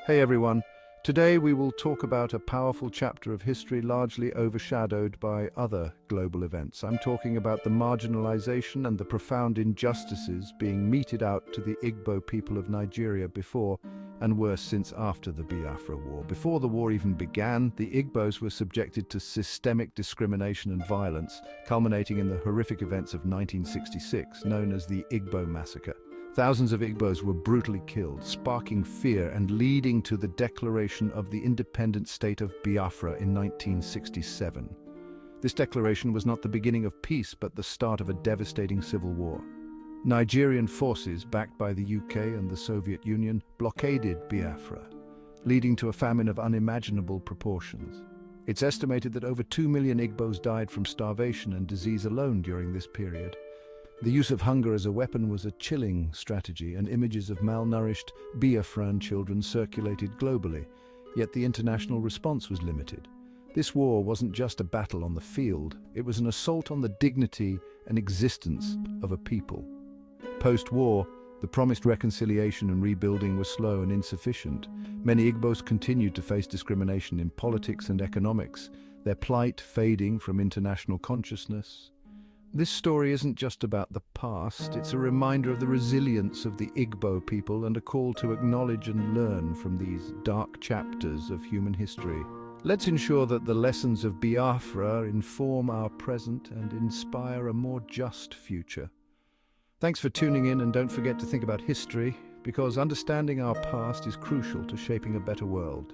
Hey everyone, today we will talk about a powerful chapter of history largely overshadowed by other global events. I'm talking about the marginalization and the profound injustices being meted out to the Igbo people of Nigeria before and worse since after the Biafra War. Before the war even began, the Igbos were subjected to systemic discrimination and violence, culminating in the horrific events of 1966, known as the Igbo Massacre. Thousands of Igbos were brutally killed, sparking fear and leading to the declaration of the independent state of Biafra in 1967. This declaration was not the beginning of peace, but the start of a devastating civil war. Nigerian forces, backed by the UK and the Soviet Union, blockaded Biafra, leading to a famine of unimaginable proportions. It's estimated that over 2 million Igbos died from starvation and disease alone during this period. The use of hunger as a weapon was a chilling strategy, and images of malnourished Biafran children circulated globally, yet the international response was limited. This war wasn't just a battle on the field, it was an assault on the dignity and existence of a people. Post-war, the promised reconciliation and rebuilding were slow and insufficient. Many Igbos continued to face discrimination in politics and economics, their plight fading from international consciousness. This story isn't just about the past, it's a reminder of the resilience of the Igbo people and a call to acknowledge and learn from these dark chapters of human history. Let's ensure that the lessons of Biafra inform our present and inspire a more just future. Thanks for tuning in, and don't forget to think about history, because understanding our past is crucial to shaping a better world.